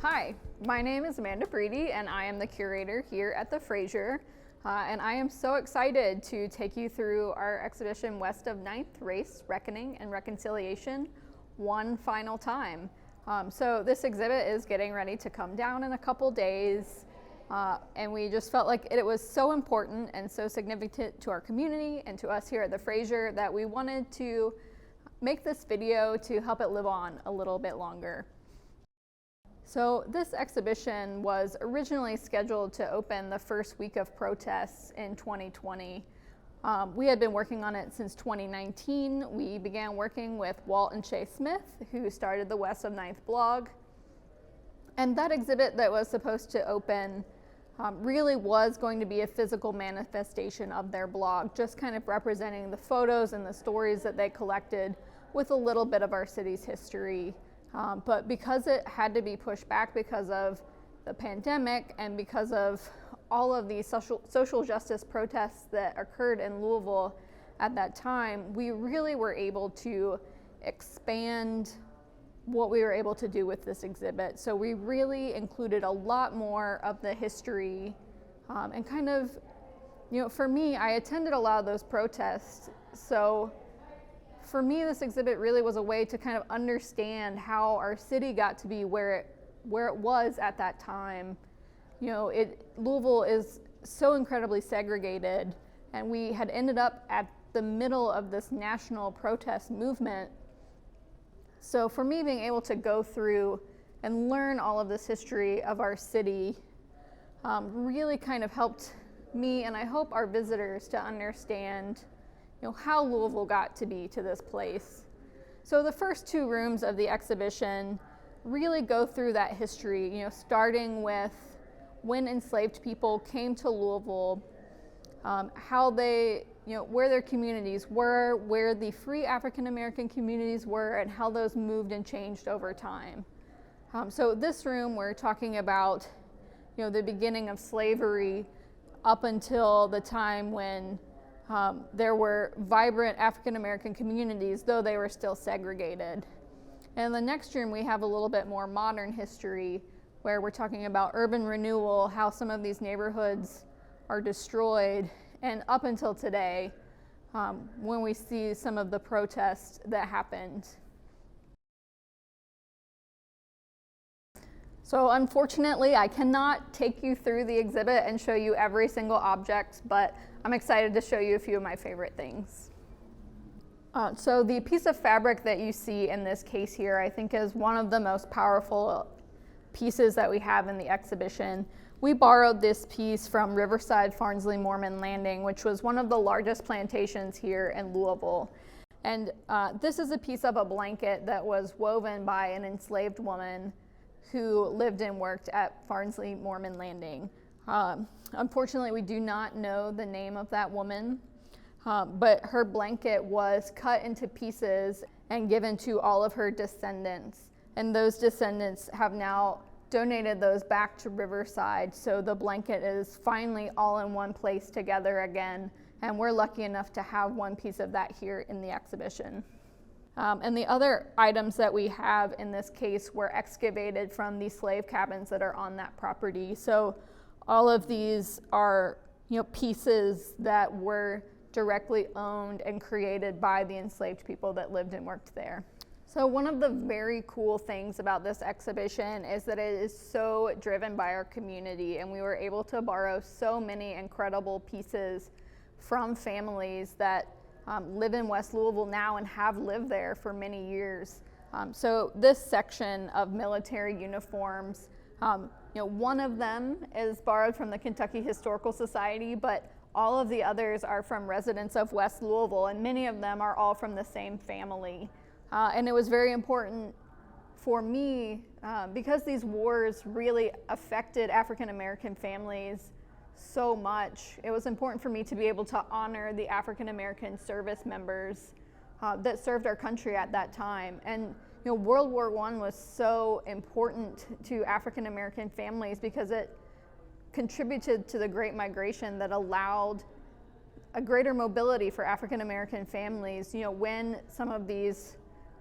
Hi, my name is Briede and I am the curator here at the Fraser. And I am so excited to take you through our exhibition West of 9th, Race, Reckoning, and Reconciliation, one final time. So this exhibit is getting ready to come down in a couple days. And we just felt like it was so important and so significant to our community and to us here at the Fraser that we wanted to make this video to help it live on a little bit longer. So this exhibition was originally scheduled to open the first week of protests in 2020. We had been working on it since 2019. We began working with Walt and Shay Smith, who started the West of 9th blog. And that exhibit that was supposed to open really was going to be a physical manifestation of their blog, just kind of representing the photos and the stories that they collected with a little bit of our city's history. But because it had to be pushed back because of the pandemic and because of all of these social justice protests that occurred in Louisville at that time, we really were able to expand what we were able to do with this exhibit. So we really included a lot more of the history and kind of, for me, I attended a lot of those protests. So for me, this exhibit really was a way to kind of understand how our city got to be where it was at that time. Louisville is so incredibly segregated, and we had ended up at the middle of this national protest movement. So for me, being able to go through and learn all of this history of our city really kind of helped me, and I hope our visitors, to understand how Louisville got to be to this place. So the first two rooms of the exhibition really go through that history, starting with when enslaved people came to Louisville, how they, where their communities were, where the free African American communities were, and how those moved and changed over time. So this room, we're talking about, the beginning of slavery up until the time when there were vibrant African American communities, though they were still segregated. And in the next room, we have a little bit more modern history, where we're talking about urban renewal, how some of these neighborhoods are destroyed, and up until today, when we see some of the protests that happened. So unfortunately, I cannot take you through the exhibit and show you every single object, but I'm excited to show you a few of my favorite things. So the piece of fabric that you see in this case here, I think, is one of the most powerful pieces that we have in the exhibition. We borrowed this piece from Riverside Farnsley Mormon Landing, which was one of the largest plantations here in Louisville. And this is a piece of a blanket that was woven by an enslaved woman who lived and worked at Farnsley Mormon Landing. Unfortunately, we do not know the name of that woman, but her blanket was cut into pieces and given to all of her descendants. And those descendants have now donated those back to Riverside, so the blanket is finally all in one place together again, and we're lucky enough to have one piece of that here in the exhibition. And the other items that we have in this case were excavated from the slave cabins that are on that property. So all of these are, pieces that were directly owned and created by the enslaved people that lived and worked there. So one of the very cool things about this exhibition is that it is so driven by our community, and we were able to borrow so many incredible pieces from families that live in West Louisville now and have lived there for many years. So this section of military uniforms, one of them is borrowed from the Kentucky Historical Society, but all of the others are from residents of West Louisville, and many of them are all from the same family. And it was very important for me, because these wars really affected African American families so much, it was important for me to be able to honor the African American service members that served our country at that time. And World War I was so important to African American families because it contributed to the Great Migration that allowed a greater mobility for African American families. When some of these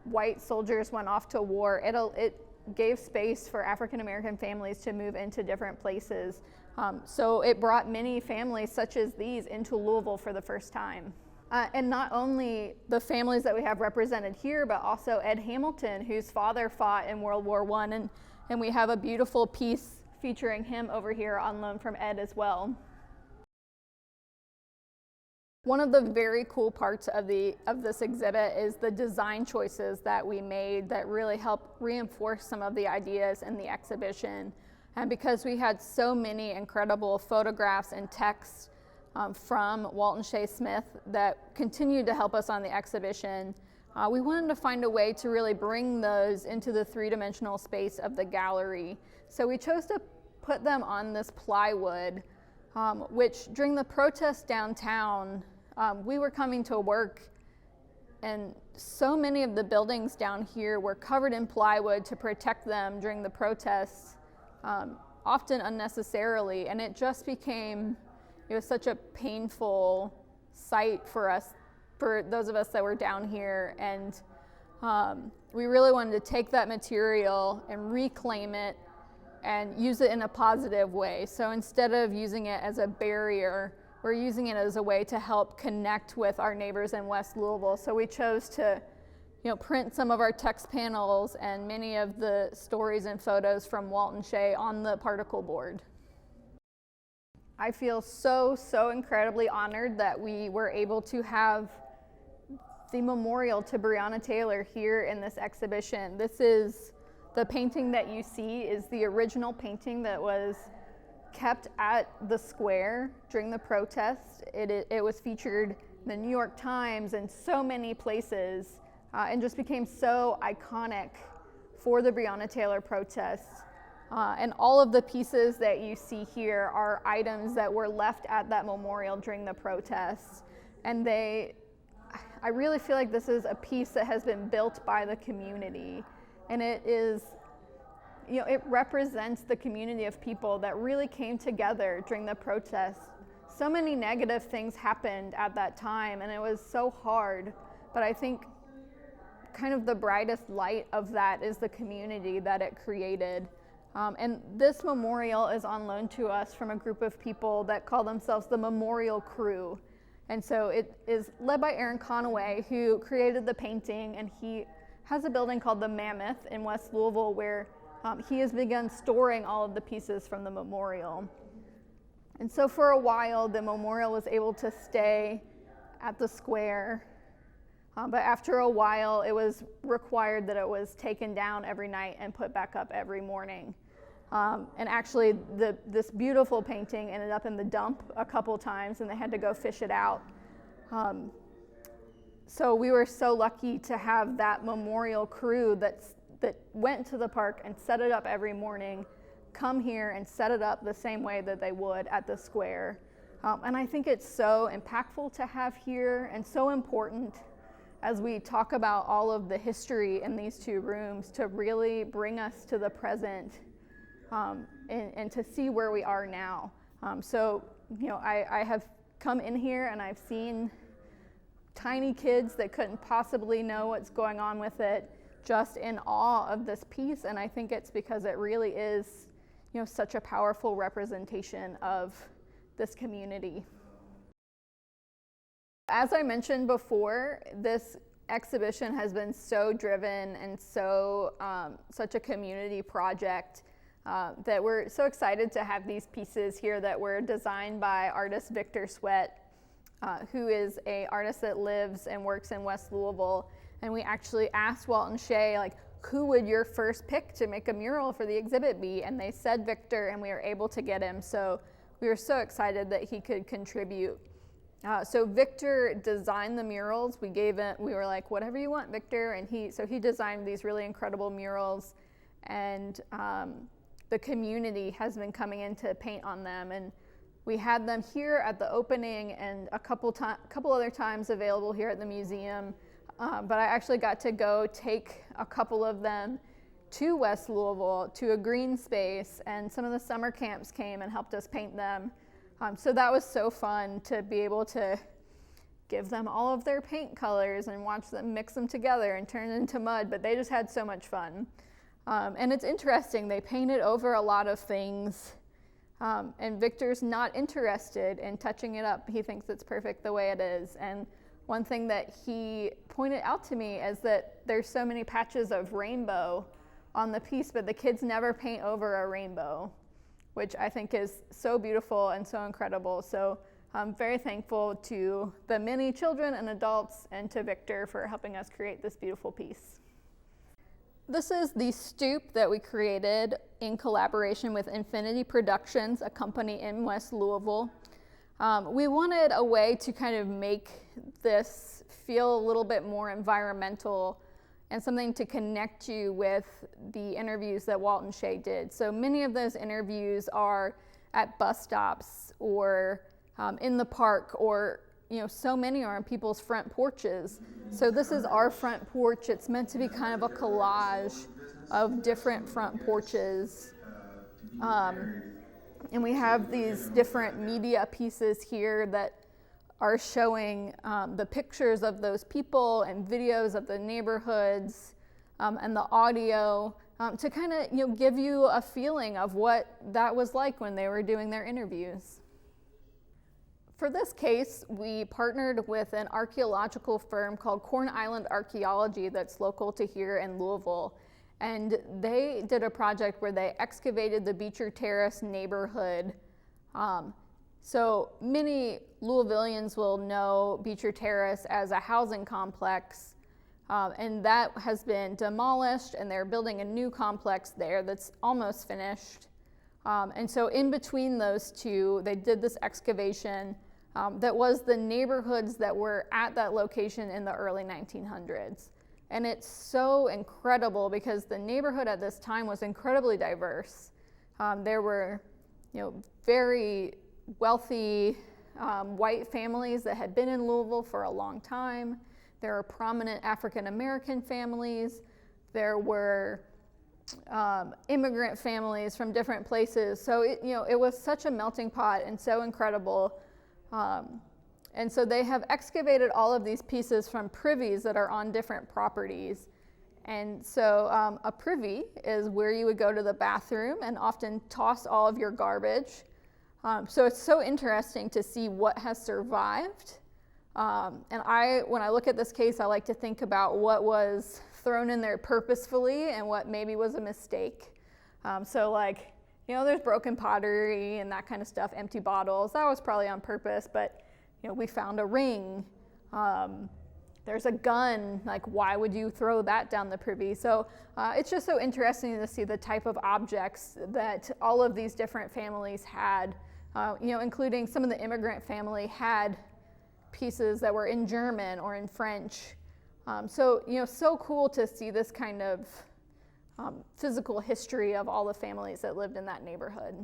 white soldiers went off to war, it gave space for African American families to move into different places. So it brought many families such as these into Louisville for the first time. And not only the families that we have represented here, but also Ed Hamilton, whose father fought in World War I, and we have a beautiful piece featuring him over here on loan from Ed as well. One of the very cool parts of this exhibit is the design choices that we made that really help reinforce some of the ideas in the exhibition. And because we had so many incredible photographs and texts from Walton Shea Smith that continued to help us on the exhibition, we wanted to find a way to really bring those into the three-dimensional space of the gallery. So we chose to put them on this plywood, which during the protests downtown, we were coming to work and so many of the buildings down here were covered in plywood to protect them during the protests, often unnecessarily, and it just became, it was such a painful sight for us, for those of us that were down here, and we really wanted to take that material and reclaim it and use it in a positive way. So instead of using it as a barrier, we're using it as a way to help connect with our neighbors in West Louisville. So we chose to, print some of our text panels and many of the stories and photos from Walton Shea on the particle board. I feel so incredibly honored that we were able to have the memorial to Brianna Taylor here in this exhibition. This is the painting that you see is the original painting that was kept at the square during the protest. It was featured in the New York Times and so many places, and just became so iconic for the Brianna Taylor protests. And all of the pieces that you see here are items that were left at that memorial during the protests. And I really feel like this is a piece that has been built by the community. And it is, it represents the community of people that really came together during the protests. So many negative things happened at that time, and it was so hard. But I think kind of the brightest light of that is the community that it created. And this memorial is on loan to us from a group of people that call themselves the Memorial Crew. And so it is led by Aaron Conaway, who created the painting, and he has a building called the Mammoth in West Louisville where he has begun storing all of the pieces from the memorial. And so for a while, the memorial was able to stay at the square, but after a while, it was required that it was taken down every night and put back up every morning. And actually, this beautiful painting ended up in the dump a couple times, and they had to go fish it out. So we were so lucky to have that memorial crew that went to the park and set it up every morning, come here and set it up the same way that they would at the square. And I think it's so impactful to have here and so important as we talk about all of the history in these two rooms to really bring us to the present and to see where we are now. I have come in here and I've seen tiny kids that couldn't possibly know what's going on with it, just in awe of this piece, and I think it's because it really is, such a powerful representation of this community. As I mentioned before, this exhibition has been so driven and so such a community project that we're so excited to have these pieces here that were designed by artist Victor Sweat, who is an artist that lives and works in West Louisville. And we actually asked Walton Shea, who would your first pick to make a mural for the exhibit be? And they said Victor, and we were able to get him. So we were so excited that he could contribute. So Victor designed the murals. We were like, whatever you want, Victor. And he designed these really incredible murals. And the community has been coming in to paint on them. And we had them here at the opening and a couple other times available here at the museum. But I actually got to go take a couple of them to West Louisville to a green space, and some of the summer camps came and helped us paint them. So that was so fun to be able to give them all of their paint colors and watch them mix them together and turn it into mud, but they just had so much fun. And it's interesting, they painted over a lot of things, and Victor's not interested in touching it up. He thinks it's perfect the way it is. And one thing that he pointed out to me is that there's so many patches of rainbow on the piece, but the kids never paint over a rainbow, which I think is so beautiful and so incredible. So I'm very thankful to the many children and adults and to Victor for helping us create this beautiful piece. This is the Stoop that we created in collaboration with Infinity Productions, a company in West Louisville. We wanted a way to kind of make this feel a little bit more environmental and something to connect you with the interviews that Walt and Shay did. So many of those interviews are at bus stops or in the park, or so many are on people's front porches. So this is our front porch. It's meant to be kind of a collage of different front porches. And we have these different media pieces here that are showing the pictures of those people and videos of the neighborhoods and the audio to kind of give you a feeling of what that was like when they were doing their interviews. For this case, we partnered with an archaeological firm called Corn Island Archeology that's local to here in Louisville. And they did a project where they excavated the Beecher Terrace neighborhood. So many Louisvillians will know Beecher Terrace as a housing complex, and that has been demolished, and they're building a new complex there that's almost finished. And so in between those two, they did this excavation that was the neighborhoods that were at that location in the early 1900s. And it's so incredible because the neighborhood at this time was incredibly diverse. There were, very wealthy white families that had been in Louisville for a long time. There were prominent African American families. There were immigrant families from different places. So it was such a melting pot and so incredible. And so they have excavated all of these pieces from privies that are on different properties. And so a privy is where you would go to the bathroom and often toss all of your garbage. So it's so interesting to see what has survived. And when I look at this case, I like to think about what was thrown in there purposefully and what maybe was a mistake. There's broken pottery and that kind of stuff, empty bottles. That was probably on purpose, but we found a ring. There's a gun. Like, why would you throw that down the privy? So it's just so interesting to see the type of objects that all of these different families had, including some of the immigrant family had pieces that were in German or in French. So cool to see this kind of physical history of all the families that lived in that neighborhood.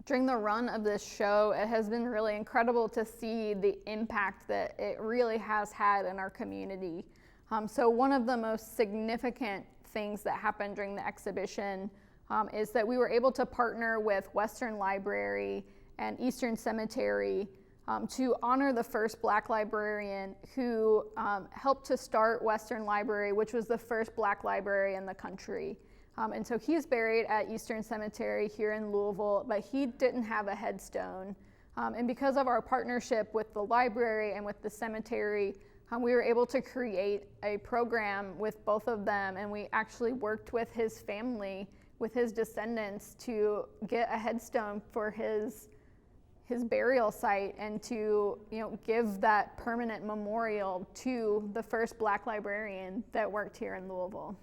During the run of this show, it has been really incredible to see the impact that it really has had in our community. So one of the most significant things that happened during the exhibition is that we were able to partner with Western Library and Eastern Cemetery to honor the first Black librarian who helped to start Western Library, which was the first Black library in the country. And so he's buried at Eastern Cemetery here in Louisville, but he didn't have a headstone. And because of our partnership with the library and with the cemetery, we were able to create a program with both of them, and we actually worked with his family, with his descendants, to get a headstone for his burial site and to give that permanent memorial to the first Black librarian that worked here in Louisville.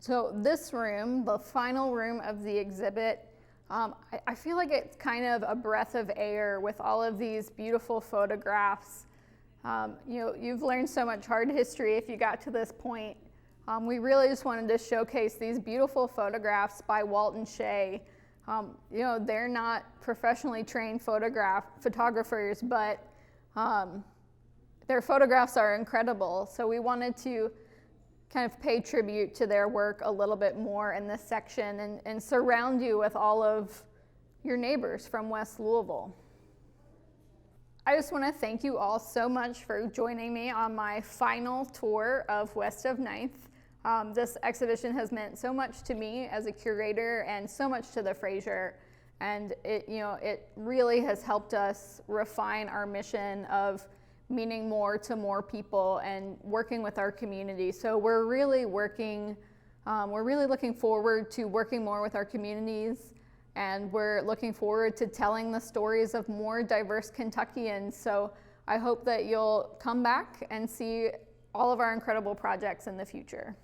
So this room, the final room of the exhibit, I feel like it's kind of a breath of air with all of these beautiful photographs. You've learned so much art history if you got to this point. We really just wanted to showcase these beautiful photographs by Walt and Shay. They're not professionally trained photographers, but their photographs are incredible. So we wanted to kind of pay tribute to their work a little bit more in this section and surround you with all of your neighbors from West Louisville. I just want to thank you all so much for joining me on my final tour of West of 9th. This exhibition has meant so much to me as a curator and so much to the Fraser, and it really has helped us refine our mission of meaning more to more people and working with our community. So we're really looking forward to working more with our communities, and we're looking forward to telling the stories of more diverse Kentuckians. So I hope that you'll come back and see all of our incredible projects in the future.